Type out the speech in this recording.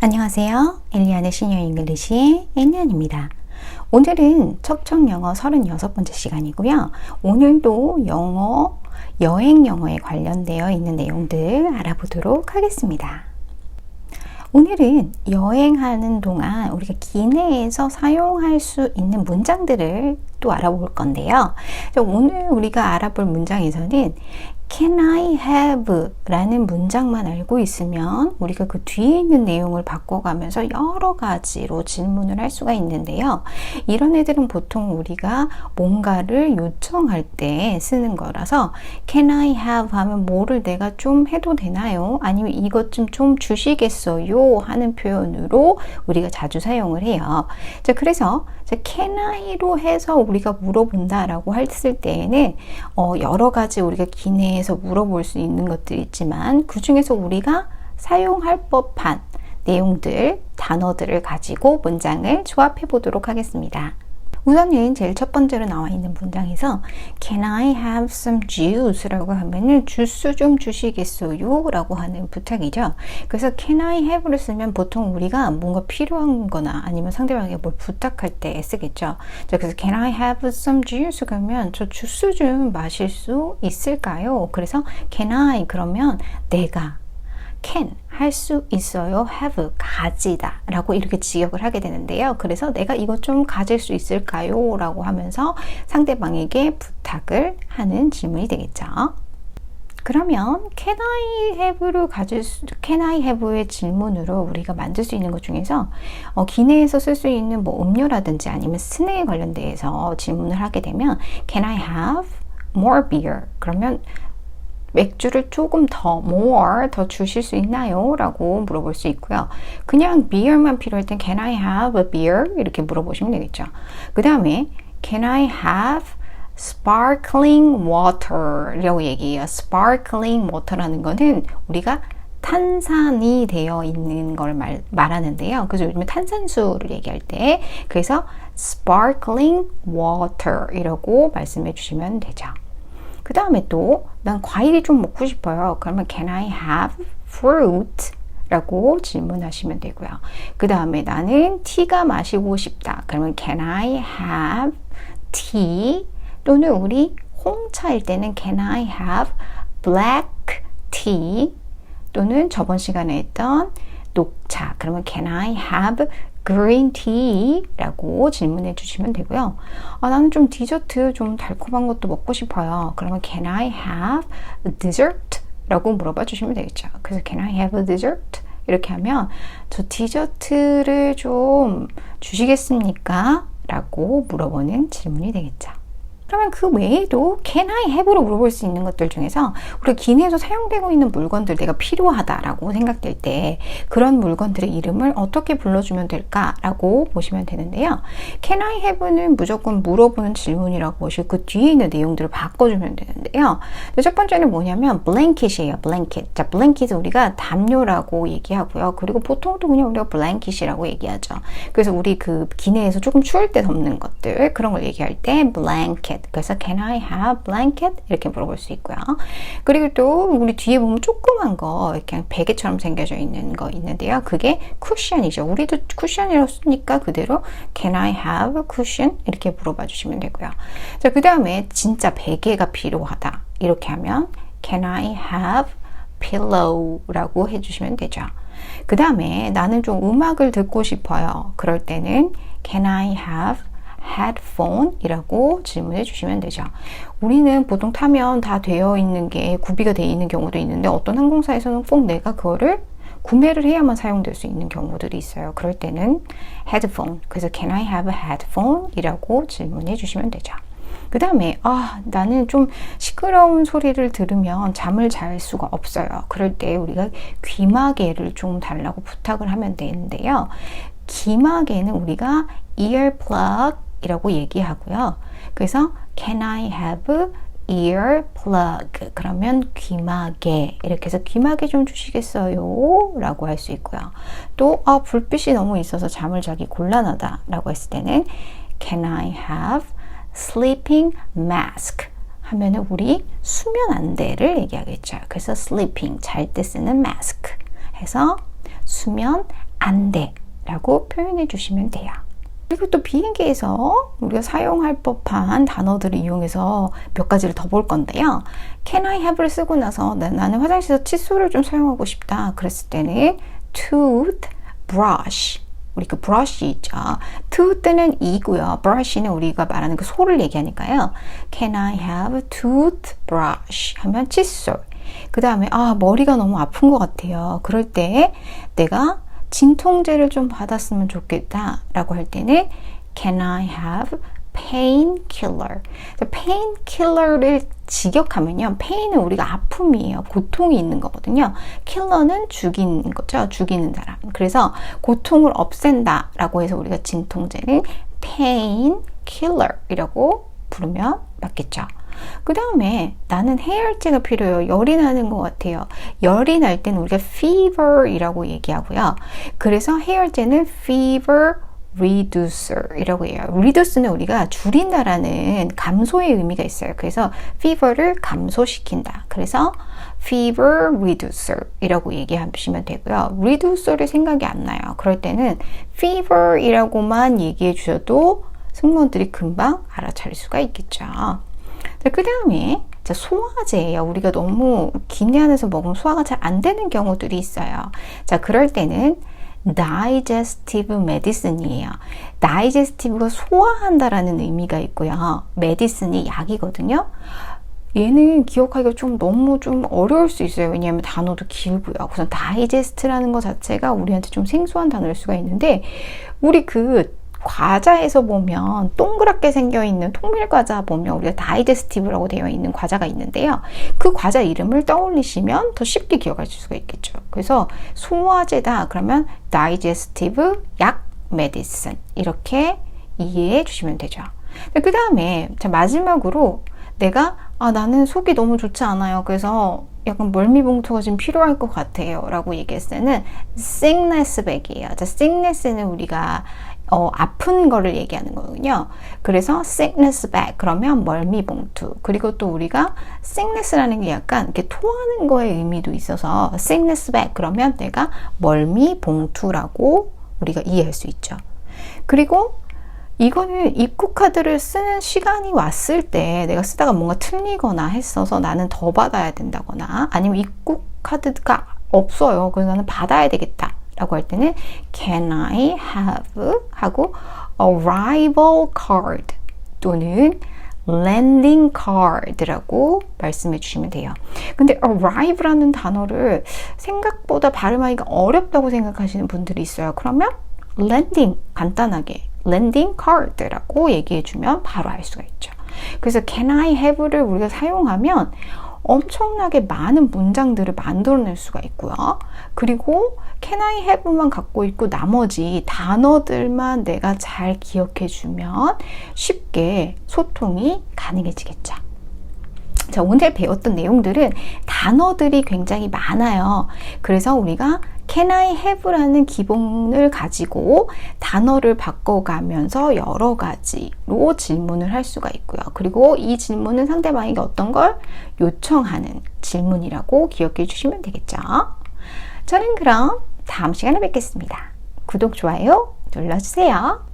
안녕하세요. 엘리안의 시니어 잉글리시의 엘리안입니다. 오늘은 척척영어 36번째 시간이고요. 오늘도 여행 영어에 관련되어 있는 내용들 알아보도록 하겠습니다. 오늘은 여행하는 동안 우리가 기내에서 사용할 수 있는 문장들을 또 알아볼 건데요. 오늘 우리가 알아볼 문장에서는 Can I have? 라는 문장만 알고 있으면 우리가 그 뒤에 있는 내용을 바꿔가면서 여러 가지로 질문을 할 수가 있는데요. 이런 애들은 보통 우리가 뭔가를 요청할 때 쓰는 거라서 Can I have? 하면 뭐를 내가 좀 해도 되나요? 아니면 이것 좀 주시겠어요? 하는 표현으로 우리가 자주 사용을 해요. 자, 그래서 Can I로 해서 우리가 물어본다라고 했을 때에는 여러 가지 우리가 기내에서 물어볼 수 있는 것들이 있지만 그 중에서 우리가 사용할 법한 내용들, 단어들을 가지고 문장을 조합해 보도록 하겠습니다. 우선은 제일 첫 번째로 나와 있는 문장에서 Can I have some juice? 라고 하면은 주스 좀 주시겠어요? 라고 하는 부탁이죠. 그래서 Can I have를 쓰면 보통 우리가 뭔가 필요한 거나 아니면 상대방에게 뭘 부탁할 때 쓰겠죠. 자, 그래서 Can I have some juice? 그러면 저 주스 좀 마실 수 있을까요? 그래서 Can I 그러면 내가 can 할 수 있어요. have 가지다 라고 이렇게 지역을 하게 되는데요. 그래서 내가 이것 좀 가질 수 있을까요? 라고 하면서 상대방에게 부탁을 하는 질문이 되겠죠. 그러면 can I have의 질문으로 우리가 만들 수 있는 것 중에서 기내에서 쓸 수 있는 뭐 음료라든지 아니면 스낵에 관련돼서 질문을 하게 되면 Can I have more beer? 그러면 맥주를 조금 더 주실 수 있나요? 라고 물어볼 수 있고요. 그냥 beer만 필요할 땐 Can I have a beer? 이렇게 물어보시면 되겠죠. 그 다음에 Can I have sparkling water? 라고 얘기해요. sparkling water라는 거는 우리가 탄산이 되어 있는 걸 말하는데요. 그래서 요즘에 탄산수를 얘기할 때 그래서 sparkling water 이라고 말씀해 주시면 되죠. 그 다음에 또 난 과일이 좀 먹고 싶어요. 그러면 Can I have fruit? 라고 질문하시면 되고요. 그 다음에 나는 티가 마시고 싶다. 그러면 Can I have tea? 또는 우리 홍차일 때는 Can I have black tea? 또는 저번 시간에 했던 녹차. 그러면 Can I have green tea? 라고 질문해 주시면 되고요. 나는 좀 디저트 좀 달콤한 것도 먹고 싶어요. 그러면 Can I have a dessert? 라고 물어봐 주시면 되겠죠. 그래서 Can I have a dessert? 이렇게 하면 저 디저트를 좀 주시겠습니까? 라고 물어보는 질문이 되겠죠. 그러면 그 외에도 Can I have로 물어볼 수 있는 것들 중에서 우리가 기내에서 사용되고 있는 물건들 내가 필요하다라고 생각될 때 그런 물건들의 이름을 어떻게 불러주면 될까라고 보시면 되는데요. Can I have는 무조건 물어보는 질문이라고 보시고 그 뒤에 있는 내용들을 바꿔주면 되는데요. 첫 번째는 뭐냐면 blanket이에요. blanket. 자, blanket은 우리가 담요라고 얘기하고요. 그리고 보통도 그냥 우리가 blanket이라고 얘기하죠. 그래서 우리 그 기내에서 조금 추울 때 덮는 것들 그런 걸 얘기할 때 blanket. 그래서 Can I have blanket? 이렇게 물어볼 수 있고요. 그리고 또 우리 뒤에 보면 조그만 거 그냥 베개처럼 생겨져 있는 거 있는데요. 그게 쿠션이죠. 우리도 쿠션이라고 쓰니까 그대로 Can I have a cushion? 이렇게 물어봐 주시면 되고요. 자, 그 다음에 진짜 베개가 필요하다. 이렇게 하면 Can I have pillow? 라고 해주시면 되죠. 그 다음에 나는 좀 음악을 듣고 싶어요. 그럴 때는 Can I have headphone 이라고 질문해 주시면 되죠. 우리는 보통 타면 다 되어 있는 게 구비가 되어 있는 경우도 있는데 어떤 항공사에서는 꼭 내가 그거를 구매를 해야만 사용될 수 있는 경우들이 있어요. 그럴 때는 headphone, 그래서 Can I have a headphone? 이라고 질문해 주시면 되죠. 그 다음에 나는 좀 시끄러운 소리를 들으면 잠을 잘 수가 없어요. 그럴 때 우리가 귀마개를 좀 달라고 부탁을 하면 되는데요. 귀마개는 우리가 earplug 이라고 얘기하고요. 그래서 Can I have earplug? 그러면 귀마개 이렇게 해서 귀마개 좀 주시겠어요? 라고 할 수 있고요. 또 불빛이 너무 있어서 잠을 자기 곤란하다 라고 했을 때는 Can I have sleeping mask? 하면은 우리 수면 안대를 얘기하겠죠. 그래서 sleeping 잘 때 쓰는 mask 해서 수면 안 돼 라고 표현해 주시면 돼요. 그리고 또 비행기에서 우리가 사용할 법한 단어들을 이용해서 몇 가지를 더 볼 건데요. Can I have를 쓰고 나서 나는 화장실에서 칫솔을 좀 사용하고 싶다. 그랬을 때는 toothbrush. 우리 그 brush 있죠. tooth는 이고요. brush는 우리가 말하는 그 소를 얘기하니까요. Can I have toothbrush? 하면 칫솔. 그 다음에 머리가 너무 아픈 것 같아요. 그럴 때 내가 진통제를 좀 받았으면 좋겠다 라고 할 때는 Can I have painkiller? painkiller를 직역하면요. pain은 우리가 아픔이에요. 고통이 있는 거거든요. killer는 죽이는 거죠. 죽이는 사람. 그래서 고통을 없앤다 라고 해서 우리가 진통제는 painkiller이라고 부르면 맞겠죠. 그 다음에 나는 해열제가 필요해요. 열이 나는 것 같아요. 열이 날 때는 우리가 fever이라고 얘기하고요. 그래서 해열제는 fever reducer 이라고 해요. reduce는 우리가 줄인다라는 감소의 의미가 있어요. 그래서 fever를 감소시킨다. 그래서 fever reducer 이라고 얘기하시면 되고요. reducer이 생각이 안 나요. 그럴 때는 fever 이라고만 얘기해 주셔도 승무원들이 금방 알아차릴 수가 있겠죠. 그 다음에 소화제예요. 우리가 너무 기내 안에서 먹으면 소화가 잘 안 되는 경우들이 있어요. 자, 그럴 때는 digestive medicine이에요. digestive가 소화한다라는 의미가 있고요. medicine이 약이거든요. 얘는 기억하기가 너무 어려울 수 있어요. 왜냐하면 단어도 길고요. 우선 digest라는 것 자체가 우리한테 좀 생소한 단어일 수가 있는데, 우리 과자에서 보면 동그랗게 생겨있는 통밀과자 보면 우리가 다이제스티브라고 되어 있는 과자가 있는데요. 그 과자 이름을 떠올리시면 더 쉽게 기억할 수가 있겠죠. 그래서 소화제다 그러면 다이제스티브 약 메디슨 이렇게 이해해 주시면 되죠. 그 다음에 마지막으로 내가 나는 속이 너무 좋지 않아요. 그래서 약간 멀미봉투가 좀 필요할 것 같아요 라고 얘기했을 때는 sickness bag이에요. sickness는 우리가 아픈 거를 얘기하는 거군요. 그래서 sickness bag 그러면 멀미봉투. 그리고 또 우리가 sickness라는 게 약간 이렇게 토하는 거의 의미도 있어서 sickness bag 그러면 내가 멀미봉투라고 우리가 이해할 수 있죠. 그리고 이거는 입국 카드를 쓰는 시간이 왔을 때 내가 쓰다가 뭔가 틀리거나 했어서 나는 더 받아야 된다거나 아니면 입국 카드가 없어요. 그래서 나는 받아야 되겠다 라고 할 때는 Can I have 하고 arrival card 또는 landing card라고 말씀해 주시면 돼요. 근데 arrive라는 단어를 생각보다 발음하기가 어렵다고 생각하시는 분들이 있어요. 그러면 landing 간단하게 landing card라고 얘기해 주면 바로 알 수가 있죠. 그래서 can I have를 우리가 사용하면 엄청나게 많은 문장들을 만들어낼 수가 있고요. 그리고 can I have만 갖고 있고 나머지 단어들만 내가 잘 기억해 주면 쉽게 소통이 가능해지겠죠. 자, 오늘 배웠던 내용들은 단어들이 굉장히 많아요. 그래서 우리가 can I have라는 기본을 가지고 단어를 바꿔가면서 여러 가지로 질문을 할 수가 있고요. 그리고 이 질문은 상대방에게 어떤 걸 요청하는 질문이라고 기억해 주시면 되겠죠. 저는 그럼 다음 시간에 뵙겠습니다. 구독, 좋아요 눌러주세요.